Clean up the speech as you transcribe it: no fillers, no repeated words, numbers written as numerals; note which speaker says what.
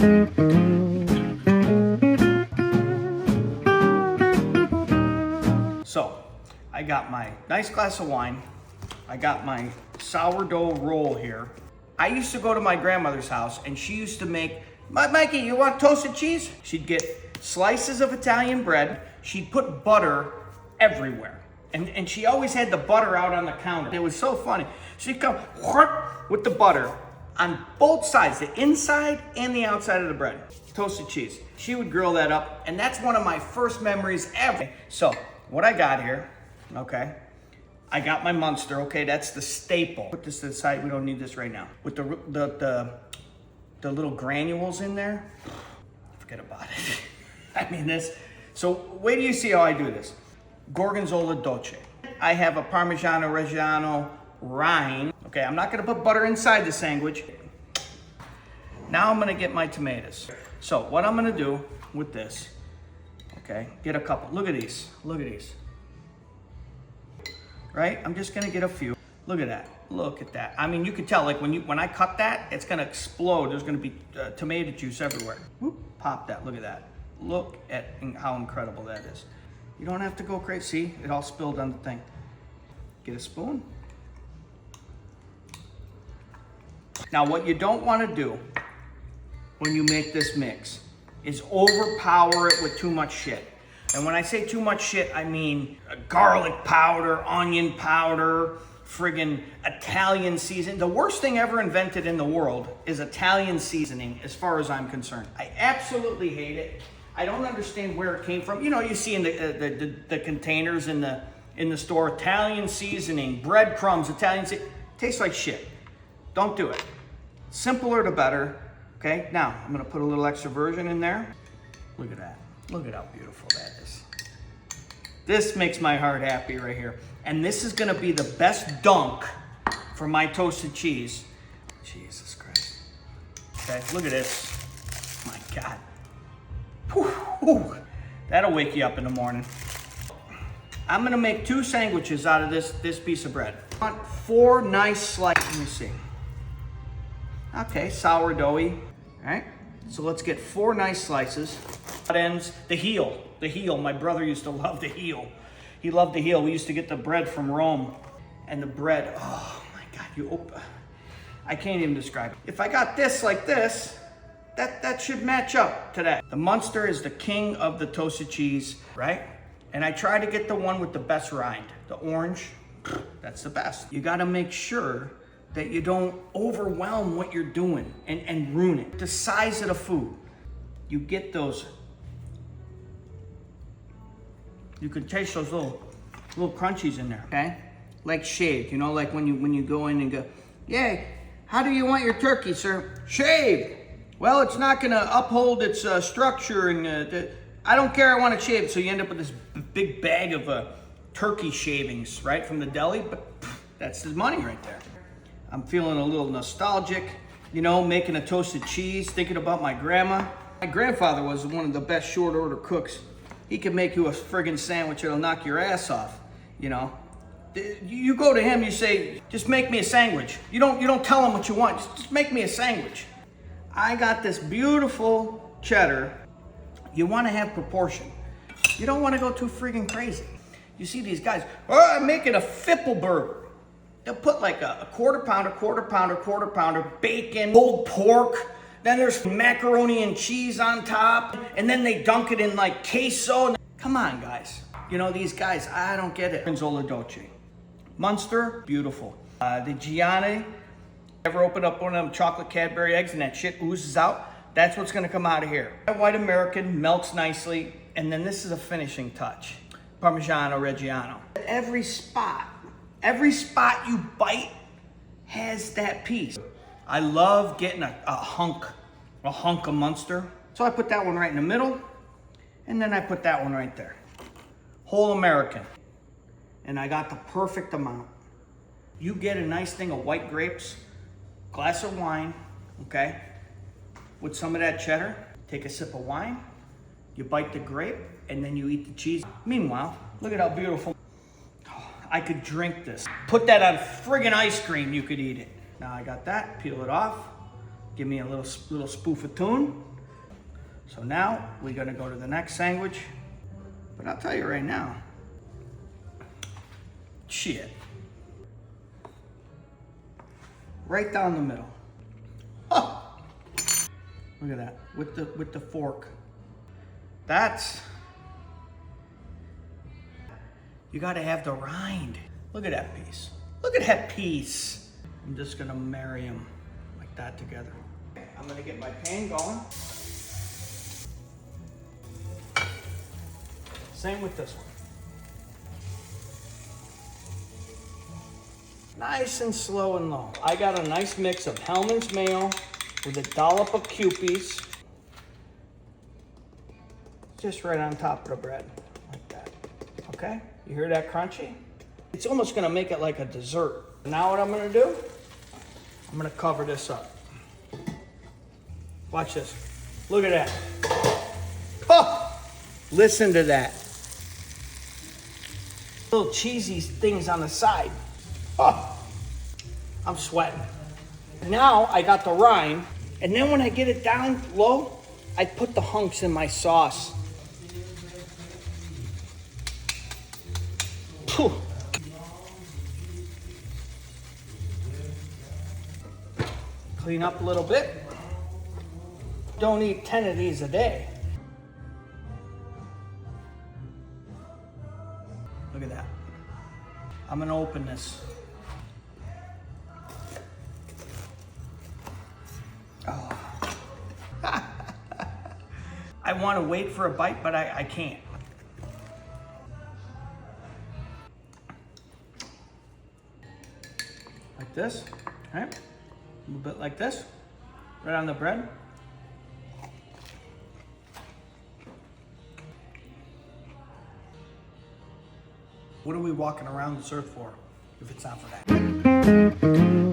Speaker 1: So, I got my nice glass of wine. I got my sourdough roll here. I used to go to my grandmother's house and she used to make, Mikey, you want toasted cheese? She'd get slices of Italian bread. She'd put butter everywhere. And she always had the butter out on the counter. It was so funny. She'd come with the butter on both sides, the inside and the outside of the bread. Toasted cheese. She would grill that up, and that's one of my first memories ever. So, what I got here, okay, I got my Munster, okay, that's the staple. Put this to the side, we don't need this right now. With the little granules in there, forget about it. I mean this, so wait till you see how I do this. Gorgonzola dolce. I have a Parmigiano Reggiano rind. Okay, I'm not gonna put butter inside the sandwich. Now I'm gonna get my tomatoes. So what I'm gonna do with this, okay, get a couple, look at these, right? I'm just gonna get a few. Look at that. I mean, you can tell, like when I cut that, it's gonna explode. There's gonna be tomato juice everywhere. Whoop, pop that, look at that. Look at how incredible that is. You don't have to go crazy. See, it all spilled on the thing. Get a spoon. Now, what you don't wanna do when you make this mix is overpower it with too much shit. And when I say too much shit, I mean garlic powder, onion powder, friggin' Italian seasoning. The worst thing ever invented in the world is Italian seasoning, as far as I'm concerned. I absolutely hate it. I don't understand where it came from. You know, you see in the containers in the store, Italian seasoning, breadcrumbs, Italian seasoning. Tastes like shit. Don't do it. Simpler the better. Okay, now I'm gonna put a little extra virgin in there. Look at that. Look at how beautiful that is. This makes my heart happy right here. And this is gonna be the best dunk for my toasted cheese. Jesus Christ. Okay, look at this. My God. Whew, whew. That'll wake you up in the morning. I'm gonna make 2 sandwiches out of this piece of bread. I want 4 nice slices. Let me see. Okay, sourdoughy. All right, so let's get 4 nice slices. Ends, the heel, my brother used to love the heel. He loved the heel. We used to get the bread from Rome. And the bread, oh my God, I can't even describe it. If I got this like this, that should match up to that. The Munster is the king of the toasted cheese, right? And I try to get the one with the best rind. The orange, that's the best. You gotta make sure that you don't overwhelm what you're doing and ruin it. The size of the food. You get those, you can taste those little crunchies in there, okay? Like shaved, you know, like when you go in and go, yeah, how do you want your turkey, sir? Shaved. Well, it's not gonna uphold its structure and I don't care, I want it shaved. So you end up with this big bag of turkey shavings, right, from the deli, but that's the money right there. I'm feeling a little nostalgic, you know, making a toasted cheese, thinking about my grandma. My grandfather was one of the best short order cooks. He could make you a friggin' sandwich that'll knock your ass off, you know. You go to him, you say, just make me a sandwich. You don't tell him what you want, just make me a sandwich. I got this beautiful cheddar. You wanna have proportion. You don't wanna go too friggin' crazy. You see these guys, oh, I'm making a Fippelburger. They'll put like a quarter pounder, bacon, pulled pork. Then there's macaroni and cheese on top. And then they dunk it in like queso. Come on, guys. You know, these guys, I don't get it. Gorgonzola dolce. Munster, beautiful. The Gianni, ever open up one of them chocolate Cadbury eggs and that shit oozes out? That's what's gonna come out of here. White American, melts nicely. And then this is a finishing touch. Parmigiano Reggiano. Every spot you bite has that piece. I love getting a hunk of Munster. So I put that one right in the middle, and then I put that one right there. Whole American. And I got the perfect amount. You get a nice thing of white grapes, glass of wine, okay? With some of that cheddar, take a sip of wine, you bite the grape, and then you eat the cheese. Meanwhile, look at how beautiful. I could drink this. Put that on friggin' ice cream, you could eat it. Now I got that, peel it off. Give me a little spoof of tune. So now we're gonna go to the next sandwich. But I'll tell you right now, shit. Right down the middle. Oh, look at that, with the fork. You gotta have the rind. Look at that piece. Look at that piece. I'm just gonna marry them like that together. I'm gonna get my pan going. Same with this one. Nice and slow and low. I got a nice mix of Hellmann's mayo with a dollop of Kewpies. Just right on top of the bread, like that. Okay? You hear that crunchy? It's almost gonna make it like a dessert. Now what I'm gonna do, I'm gonna cover this up. Watch this. Look at that. Oh! Listen to that. Little cheesy things on the side. Oh! I'm sweating. Now I got the rind, and then when I get it down low, I put the hunks in my sauce. Whew. Clean up a little bit. Don't eat 10 of these a day. Look at that. I'm gonna open this. Oh. I want to wait for a bite, but I can't. Like this, right? A little bit like this, right on the bread. What are we walking around this earth for if it's not for that?